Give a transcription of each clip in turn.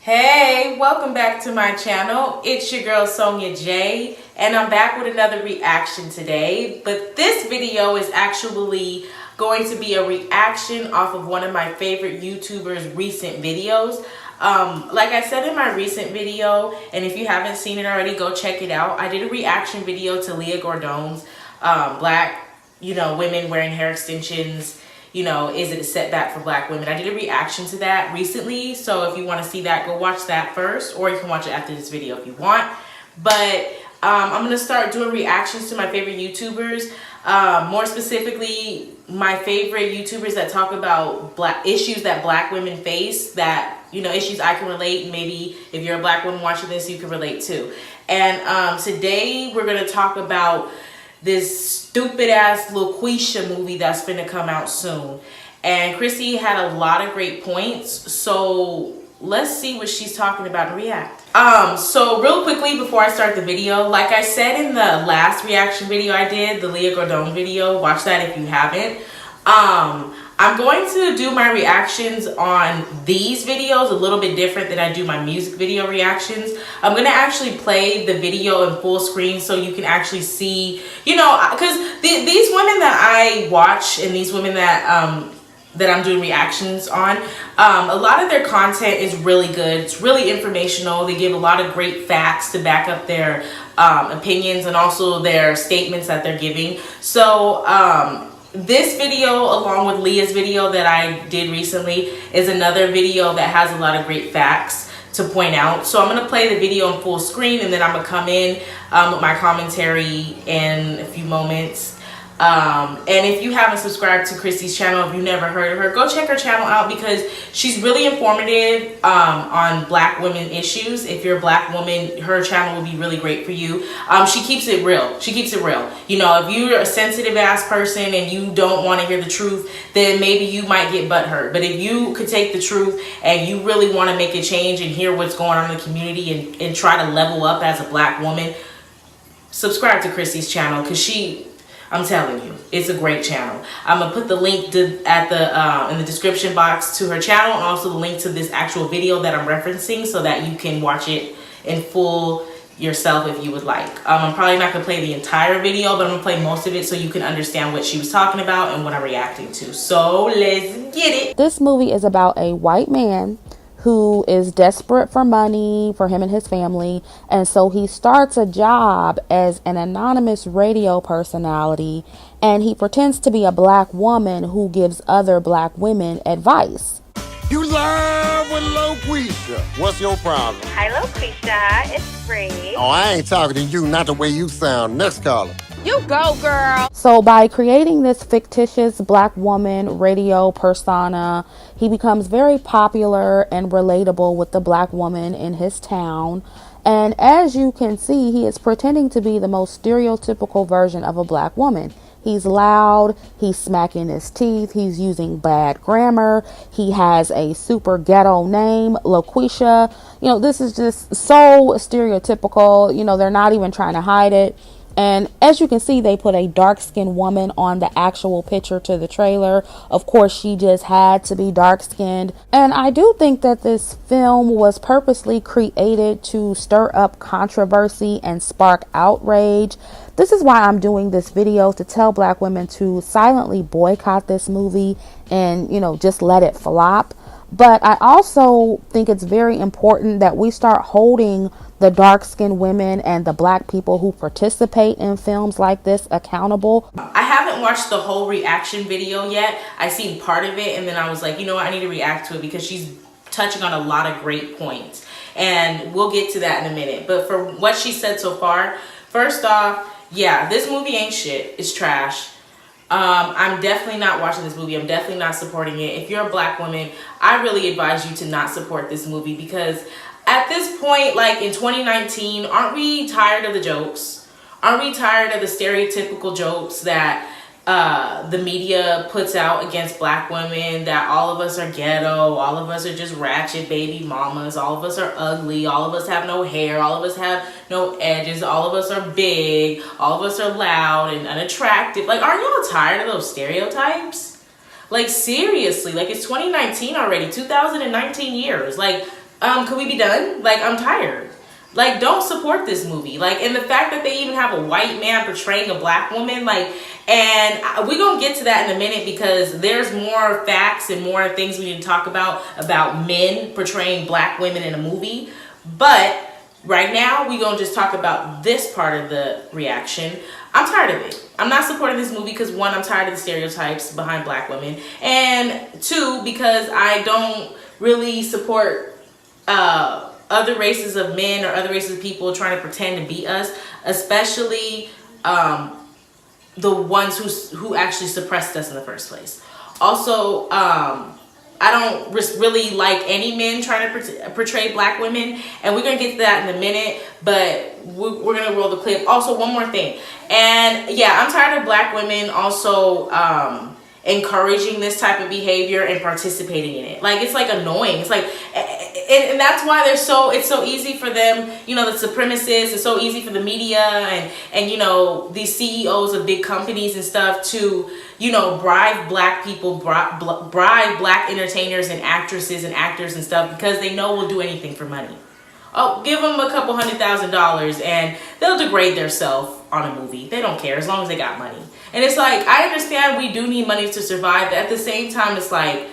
Hey, welcome back to my channel. It's your girl Sonja J, and I'm back with another reaction today. But this video is actually going to be a reaction off of one of my favorite YouTubers' recent videos. Like I said in my recent video, and if you haven't seen it already, go check it out. I did a reaction video to Leah Gordon's black, women wearing hair extensions. Is it a setback for black women? I did a reaction to that recently, so if you want to see that, go watch that first, or you can watch it after this video if you want. But I'm going to start doing reactions to my favorite YouTubers, more specifically my favorite YouTubers that talk about issues that black women face, that, issues I can relate, and maybe if you're a black woman watching this, you can relate too. And today we're going to talk about this stupid ass LOQUEESHA movie that's finna come out soon. And Chrissie had a lot of great points, so let's see what she's talking about and react. So real quickly before I start the video, like I said in the last reaction video I did, the Leah Gordon video, watch that if you haven't. I'm going to do my reactions on these videos a little bit different than I do my music video reactions. I'm going to actually play the video in full screen so you can actually see, because these women that I watch and these women that that I'm doing reactions on, a lot of their content is really good. It's really informational. They give a lot of great facts to back up their opinions and also their statements that they're giving. So this video, along with Leah's video that I did recently, is another video that has a lot of great facts to point out. So I'm going to play the video in full screen, and then I'm going to come in with my commentary in a few moments. And if you haven't subscribed to Chrissie's channel, if you've never heard of her, go check her channel out because she's really informative on black women issues. If you're a black woman, her channel will be really great for you. She keeps it real. She keeps it real. If you're a sensitive ass person and you don't want to hear the truth, then maybe you might get butthurt. But if you could take the truth and you really want to make a change and hear what's going on in the community and try to level up as a black woman, subscribe to Chrissie's channel because I'm telling you, it's a great channel. I'm gonna put the link in the description box to her channel, and also the link to this actual video that I'm referencing so that you can watch it in full yourself if you would like. I'm probably not gonna play the entire video, but I'm gonna play most of it so you can understand what she was talking about and what I'm reacting to. So let's get it. This movie is about a white man who is desperate for money for him and his family, and so he starts a job as an anonymous radio personality, and he pretends to be a black woman who gives other black women advice. You live with LOQUEESHA. What's your problem? Hi, LOQUEESHA. It's Bree. Oh, I ain't talking to you, not the way you sound. Next caller. You go, girl. So by creating this fictitious black woman radio persona, he becomes very popular and relatable with the black woman in his town. And as you can see, he is pretending to be the most stereotypical version of a black woman. He's loud, he's smacking his teeth, he's using bad grammar, he has a super ghetto name, LOQUEESHA. This is just so stereotypical. They're not even trying to hide it. And as you can see, they put a dark-skinned woman on the actual picture to the trailer. Of course, she just had to be dark-skinned. And I do think that this film was purposely created to stir up controversy and spark outrage. This is why I'm doing this video, to tell black women to silently boycott this movie and, just let it flop. But I also think it's very important that we start holding the dark-skinned women and the black people who participate in films like this accountable. I haven't watched the whole reaction video yet. I seen part of it, and then I was like, I need to react to it because she's touching on a lot of great points. And we'll get to that in a minute. But for what she said so far, first off, yeah, this movie ain't shit. It's trash. I'm definitely not watching this movie. I'm definitely not supporting it. If you're a black woman, I really advise you to not support this movie because at this point, like in 2019, aren't we tired of the jokes? Aren't we tired of the stereotypical jokes that the media puts out against black women, that all of us are ghetto, all of us are just ratchet baby mamas, all of us are ugly, all of us have no hair, all of us have no edges, all of us are big, all of us are loud and unattractive? Like, aren't y'all tired of those stereotypes? Like, seriously, like, it's 2019 already, 2019 years. Like, Could we be done? Like, I'm tired. Like, don't support this movie. Like, and the fact that they even have a white man portraying a black woman, like, and we're going to get to that in a minute because there's more facts and more things we need to talk about men portraying black women in a movie. But right now, we're going to just talk about this part of the reaction. I'm tired of it. I'm not supporting this movie because, one, I'm tired of the stereotypes behind black women. And two, because I don't really support other races of men or other races of people trying to pretend to be us, especially the ones who actually suppressed us in the first place. Also, I don't really like any men trying to portray black women, and we're gonna get to that in a minute, but we're gonna roll the clip. Also, one more thing, and yeah, I'm tired of black women also encouraging this type of behavior and participating in it. Like, it's like annoying. It's like, and that's why it's so easy for them, you know, the supremacists. It's so easy for the media and you know, these CEOs of big companies and stuff to, you know, bribe black people, bribe black entertainers and actresses and actors and stuff because they know we'll do anything for money. Oh, give them a couple $100,000 and they'll degrade themselves on a movie. They don't care as long as they got money. And it's like, I understand we do need money to survive, but at the same time, it's like,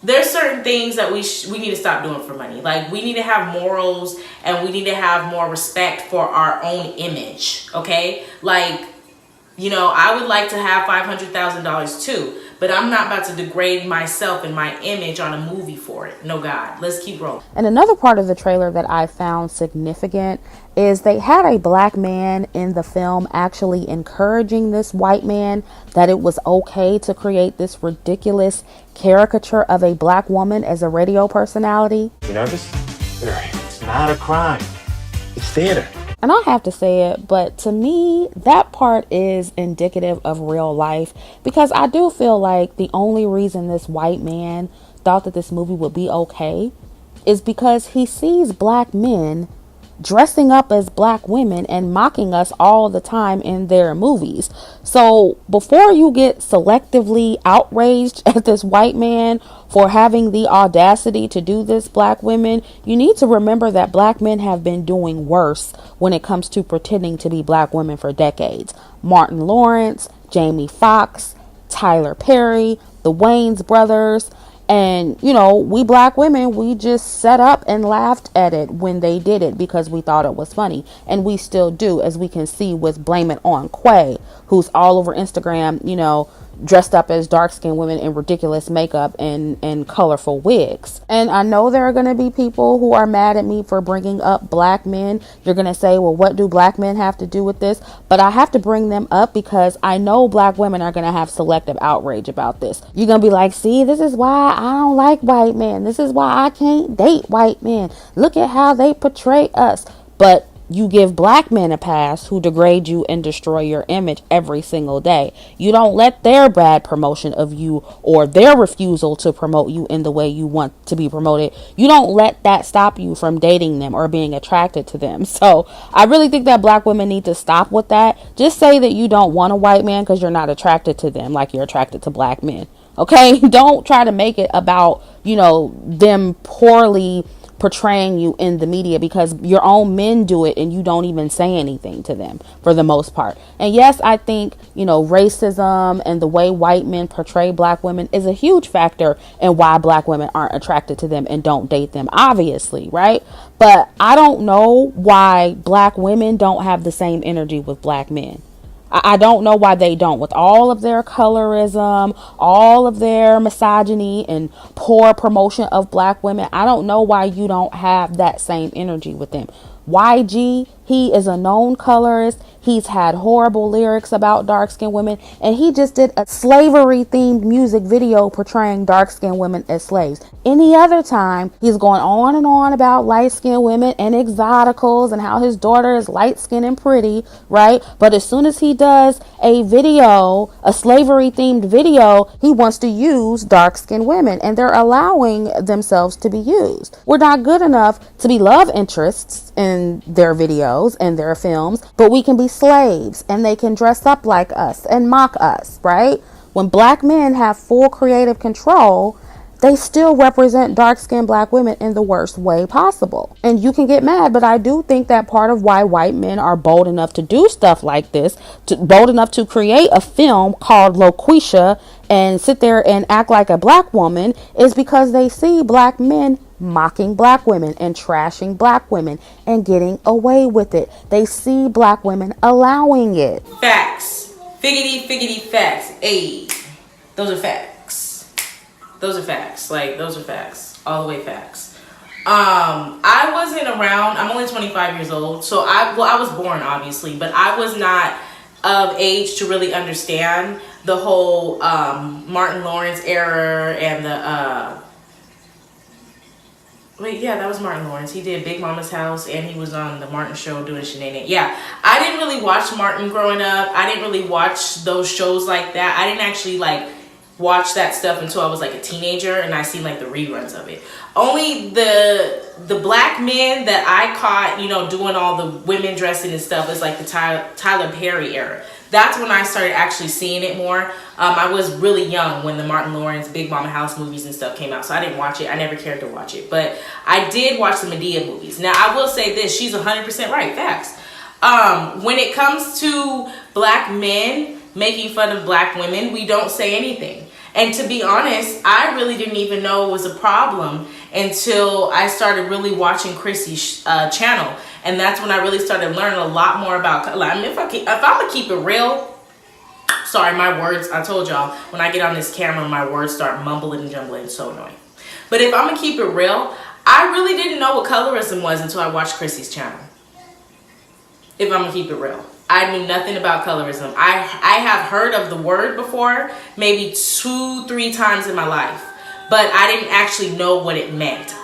there's certain things that we need to stop doing for money. Like, we need to have morals and we need to have more respect for our own image, okay? Like, you know, I would like to have $500,000 too, but I'm not about to degrade myself and my image on a movie for it. No, God. Let's keep rolling. And another part of the trailer that I found significant is they had a black man in the film actually encouraging this white man that it was okay to create this ridiculous caricature of a black woman as a radio personality. You nervous? Very. It's not a crime. It's theater. And I have to say it, but to me, that part is indicative of real life, because I do feel like the only reason this white man thought that this movie would be okay is because he sees black men dressing up as black women and mocking us all the time in their movies. So before you get selectively outraged at this white man for having the audacity to do this, black women, you need to remember that black men have been doing worse when it comes to pretending to be black women for decades. Martin Lawrence, Jamie Foxx, Tyler Perry, the Wayans brothers. And, you know, we black women, we just sat up and laughed at it when they did it because we thought it was funny. And we still do, as we can see with Blame It On Quay, who's all over Instagram, you know, dressed up as dark-skinned women in ridiculous makeup and colorful wigs. And I know there are going to be people who are mad at me for bringing up black men. You're going to say, well, what do black men have to do with this? But I have to bring them up because I know black women are going to have selective outrage about this. You're going to be like, see, this is why I don't like white men. This is why I can't date white men. Look at how they portray us. But you give black men a pass who degrade you and destroy your image every single day. You don't let their bad promotion of you or their refusal to promote you in the way you want to be promoted. You don't let that stop you from dating them or being attracted to them. So I really think that black women need to stop with that. Just say that you don't want a white man because you're not attracted to them like you're attracted to black men. Okay? Don't try to make it about, you know, them poorly portraying you in the media, because your own men do it and you don't even say anything to them for the most part. And yes, I think, you know, racism and the way white men portray black women is a huge factor in why black women aren't attracted to them and don't date them, obviously, right? But I don't know why black women don't have the same energy with black men. I don't know why they don't. With all of their colorism, all of their misogyny and poor promotion of black women, I don't know why you don't have that same energy with them. YG, he is a known colorist. He's had horrible lyrics about dark-skinned women, and he just did a slavery-themed music video portraying dark-skinned women as slaves. Any other time, he's going on and on about light-skinned women and exoticals and how his daughter is light-skinned and pretty, right? But as soon as he does a video, a slavery-themed video, he wants to use dark-skinned women, and they're allowing themselves to be used. We're not good enough to be love interests in their videos and their films, but we can be slaves and they can dress up like us and mock us, right? When black men have full creative control, they still represent dark-skinned black women in the worst way possible. And you can get mad, but I do think that part of why white men are bold enough to do stuff like this, bold enough to create a film called LOQUEESHA and sit there and act like a black woman, is because they see black men mocking black women and trashing black women and getting away with it. They see black women allowing it. Facts. Figgity facts. Ayy. Those are facts. Those are facts. Like, those are facts. All the way facts. I wasn't around. I'm only 25 years old. So I was born, obviously, but I was not of age to really understand the whole Martin Lawrence era and the wait, yeah, that was Martin Lawrence. He did Big Mama's House, and he was on the Martin Show doing shenanigans. Yeah, I didn't really watch Martin growing up. I didn't really watch those shows like that. I didn't actually like watch that stuff until I was like a teenager, and I seen like the reruns of it. Only the black men that I caught, you know, doing all the women dressing and stuff is like the Tyler Perry era. That's when I started actually seeing it more. I was really young when the Martin Lawrence Big Mama House movies and stuff came out, so I didn't watch it. I never cared to watch it, but I did watch the Medea movies. Now, I will say this, she's 100% right, facts. When it comes to black men making fun of black women, we don't say anything. And to be honest, I really didn't even know it was a problem until I started really watching Chrissie's channel. And that's when I really started learning a lot more about, like, I mean, if I'm gonna keep it real, sorry, my words, I told y'all, when I get on this camera, my words start mumbling and jumbling. It's so annoying. But if I'm gonna keep it real, I really didn't know what colorism was until I watched Chrissie's channel. If I'm gonna keep it real. I knew nothing about colorism. I have heard of the word before, maybe 2-3 times in my life, but I didn't actually know what it meant.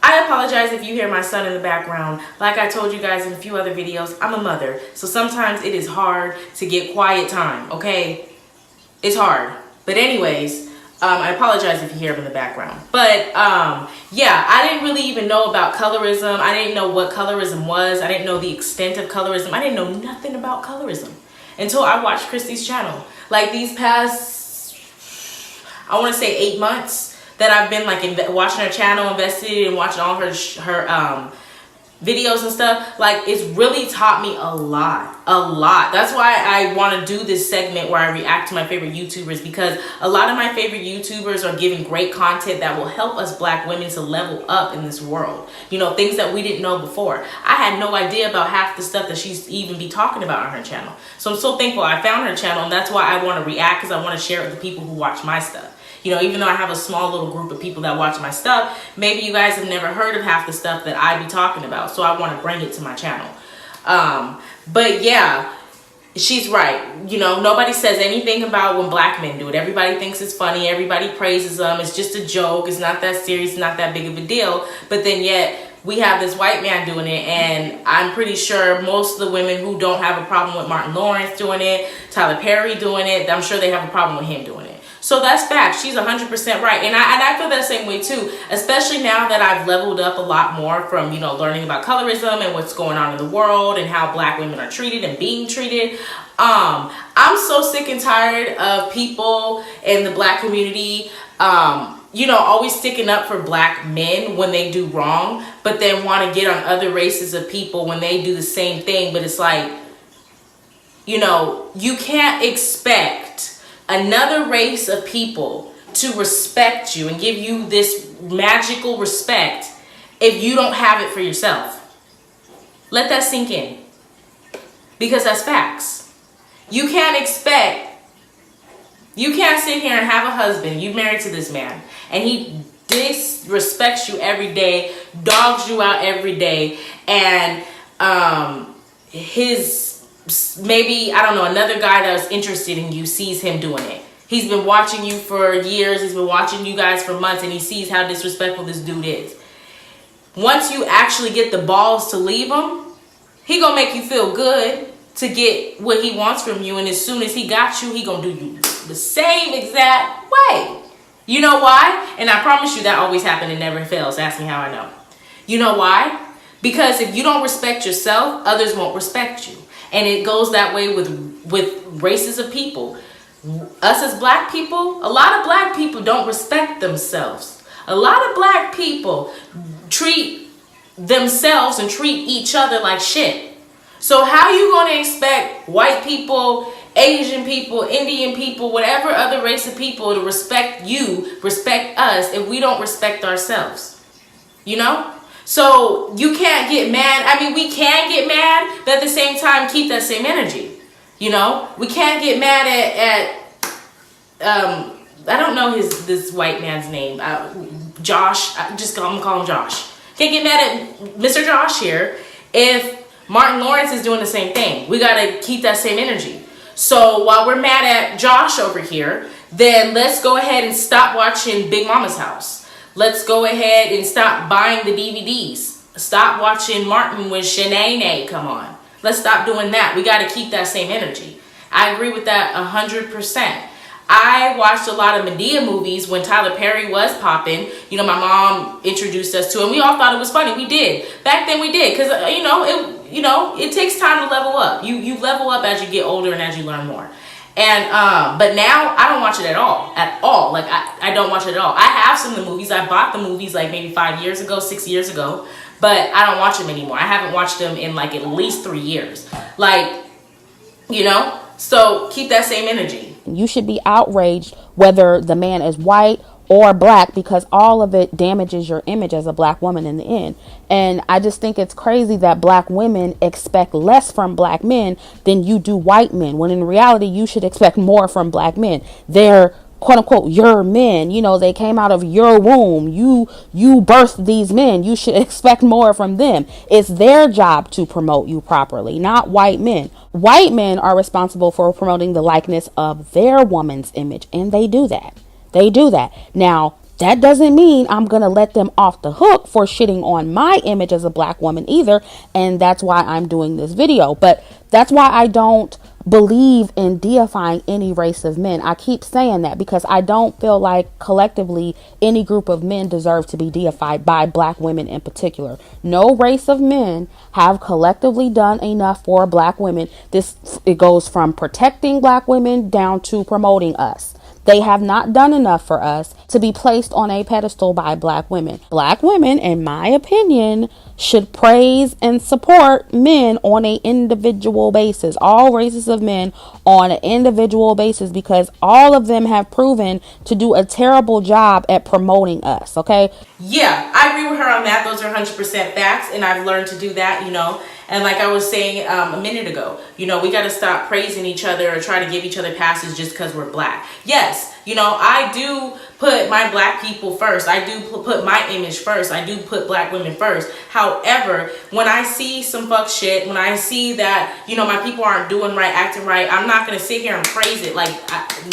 I apologize if you hear my son in the background. Like I told you guys in a few other videos, I'm a mother, so sometimes it is hard to get quiet time, okay? It's hard. But anyways, I apologize if you hear him in the background. But yeah, I didn't really even know about colorism. I didn't know what colorism was. I didn't know the extent of colorism. I didn't know nothing about colorism until I watched Chrissie's channel. Like these past, I want to say 8 months that I've been like watching her channel, invested and watching all her videos and stuff. Like, it's really taught me a lot. That's why I want to do this segment where I react to my favorite YouTubers, because a lot of my favorite YouTubers are giving great content that will help us black women to level up in this world. You know, things that we didn't know before. I had no idea about half the stuff that she's even be talking about on her channel. So I'm so thankful I found her channel, and that's why I want to react, because I want to share it with the people who watch my stuff. You know, even though I have a small little group of people that watch my stuff, maybe you guys have never heard of half the stuff that I be talking about. So I want to bring it to my channel. But yeah, she's right. You know, nobody says anything about when black men do it. Everybody thinks it's funny. Everybody praises them. It's just a joke. It's not that serious. It's not that big of a deal. But then yet we have this white man doing it. And I'm pretty sure most of the women who don't have a problem with Martin Lawrence doing it, Tyler Perry doing it, I'm sure they have a problem with him doing it. So that's fact. She's 100% right. And I feel that same way too, especially now that I've leveled up a lot more from, you know, learning about colorism and what's going on in the world and how black women are treated and being treated. I'm so sick and tired of people in the black community, you know, always sticking up for black men when they do wrong, but then want to get on other races of people when they do the same thing. But it's like, you know, you can't expect another race of people to respect you and give you this magical respect if you don't have it for yourself. Let that sink in, because that's facts. You can't sit here and have a husband, you married to this man, and he disrespects you every day, dogs you out every day, and maybe, I don't know, another guy that's interested in you sees him doing it. He's been watching you for years. He's been watching you guys for months, and he sees how disrespectful this dude is. Once you actually get the balls to leave him, he gonna make you feel good to get what he wants from you. And as soon as he got you, he gonna do you the same exact way. You know why? And I promise you that always happens and never fails. Ask me how I know. You know why? Because if you don't respect yourself, others won't respect you. And it goes that way with races of people. Us as black people, a lot of black people don't respect themselves. A lot of black people treat themselves and treat each other like shit. So how you going to expect white people, Asian people, Indian people, whatever other race of people to respect you, respect us, if we don't respect ourselves? You know? So you can't get mad. I mean, we can get mad, but at the same time, keep that same energy. You know? We can't get mad at I don't know this white man's name. Josh. I'm gonna call him Josh. Can't get mad at Mr. Josh here if Martin Lawrence is doing the same thing. We gotta keep that same energy. So while we're mad at Josh over here, then let's go ahead and stop watching Big Mama's House. Let's go ahead and stop buying the DVDs. Stop watching Martin with Shanae come on. Let's stop doing that. We gotta keep that same energy. I agree with that 100%. I watched a lot of Medea movies when Tyler Perry was popping. You know, my mom introduced us to it, and we all thought it was funny. We did. Back then we did, because, it takes time to level up. You level up as you get older and as you learn more. And, but now I don't watch it at all. Like, I don't watch it at all. I have some of the movies. I bought the movies like maybe 5 years ago, 6 years ago, but I don't watch them anymore. I haven't watched them in like at least 3 years. Like, so keep that same energy. You should be outraged whether the man is white or black, because all of it damages your image as a black woman in the end. And I just think it's crazy that black women expect less from black men than you do white men, when in reality you should expect more from black men. They're quote unquote your men, they came out of your womb, you birthed these men, you should expect more from them. It's their job to promote you properly, not white men. White men are responsible for promoting the likeness of their woman's image, and they do that. Now, that doesn't mean I'm going to let them off the hook for shitting on my image as a black woman either. And that's why I'm doing this video. But that's why I don't believe in deifying any race of men. I keep saying that because I don't feel like collectively any group of men deserve to be deified by black women in particular. No race of men have collectively done enough for black women. It goes from protecting black women down to promoting us. They have not done enough for us to be placed on a pedestal by black women. Black women, in my opinion, should praise and support men on an individual basis. All races of men on an individual basis, because all of them have proven to do a terrible job at promoting us, okay? Yeah, I agree with her on that. Those are 100% facts, and I've learned to do that, And like I was saying a minute ago, we got to stop praising each other or try to give each other passes just because we're black. Yes, I do put my black people first. I do put my image first. I do put black women first. However, when I see some fuck shit, when I see that, my people aren't doing right, acting right, I'm not going to sit here and praise it like,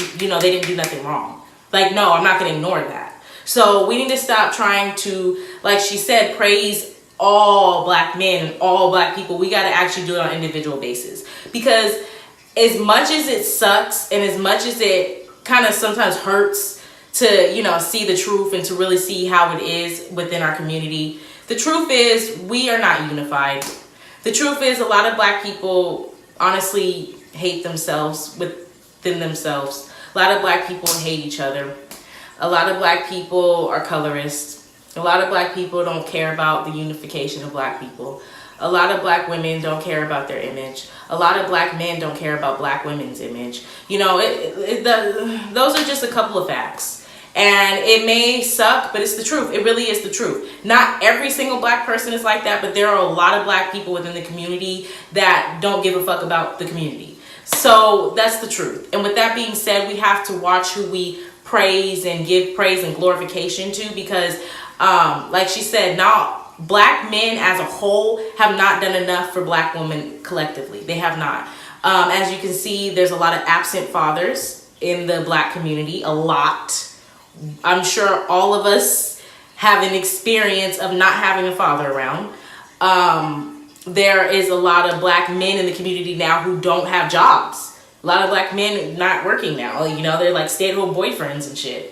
they didn't do nothing wrong. Like, no, I'm not going to ignore that. So we need to stop trying to, like she said, praise all black men and all black people. We got to actually do it on an individual basis, because as much as it sucks and as much as it kind of sometimes hurts to see the truth and to really see how it is within our community, the truth is we are not unified. The truth is a lot of black people honestly hate themselves within themselves. A lot of black people hate each other. A lot of black people are colorists. A lot of black people don't care about the unification of black people. A lot of black women don't care about their image. A lot of black men don't care about black women's image. Those are just a couple of facts. And it may suck, but it's the truth. It really is the truth. Not every single black person is like that, but there are a lot of black people within the community that don't give a fuck about the community. So that's the truth. And with that being said, we have to watch who we praise and give praise and glorification to, because like she said, now black men as a whole have not done enough for black women collectively. They have not. As you can see, there's a lot of absent fathers in the black community, a lot. I'm sure all of us have an experience of not having a father around. There is a lot of black men in the community now who don't have jobs. A lot of black men not working now. They're like stay-at-home boyfriends and shit.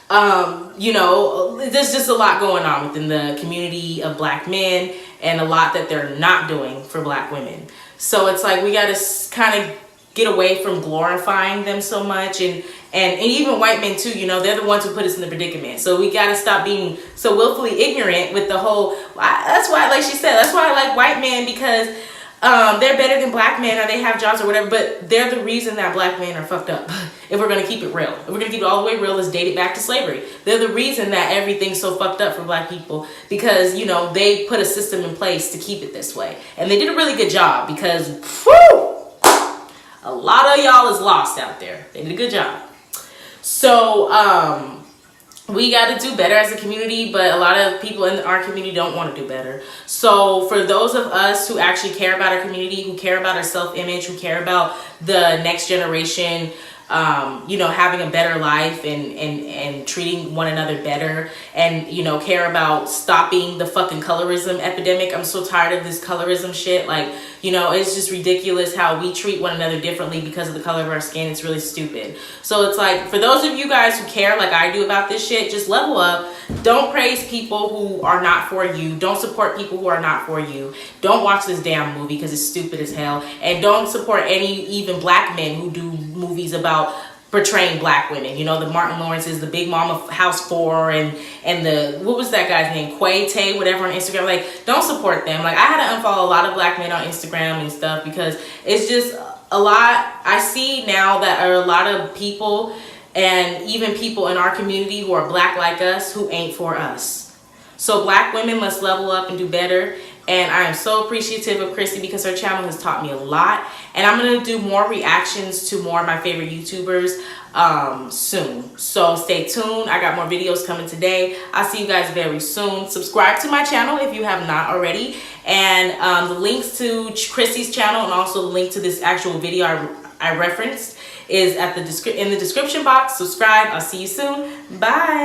There's just a lot going on within the community of black men, and a lot that they're not doing for black women. So it's like we got to kind of get away from glorifying them so much, and even white men too, you know, they're the ones who put us in the predicament. So we got to stop being so willfully ignorant with the whole, that's why, like she said, that's why I like white men, because they're better than black men, or they have jobs or whatever, but they're the reason that black men are fucked up. If we're going to keep it real, if we're going to keep it all the way real, let's date it back to slavery. They're the reason that everything's so fucked up for black people, because, you know, they put a system in place to keep it this way. And they did a really good job, because, whew, a lot of y'all is lost out there. They did a good job. So, we got to do better as a community, but a lot of people in our community don't want to do better. So for those of us who actually care about our community, who care about our self-image, who care about the next generation, you know, having a better life and treating one another better, and, you know, care about stopping the fucking colorism epidemic. I'm so tired of this colorism shit. Like, you know, it's just ridiculous how we treat one another differently because of the color of our skin. It's really stupid. So it's like, for those of you guys who care like I do about this shit, just level up. Don't praise people who are not for you. Don't support people who are not for you. Don't watch this damn movie because it's stupid as hell. And don't support any even black men who do movies about portraying black women. You know, the Martin Lawrence's, the Big Mama House 4, and the, what was that guy's name? Quay Tay, whatever, on Instagram. Like, don't support them. Like, I had to unfollow a lot of black men on Instagram and stuff, because it's just a lot. I see now that are a lot of people, and even people in our community who are black like us, who ain't for us. So black women must level up and do better. And I am so appreciative of Chrissie, because her channel has taught me a lot. And I'm going to do more reactions to more of my favorite YouTubers soon. So stay tuned. I got more videos coming today. I'll see you guys very soon. Subscribe to my channel if you have not already. And the links to Chrissie's channel, and also the link to this actual video I referenced, is at in the description box. Subscribe. I'll see you soon. Bye.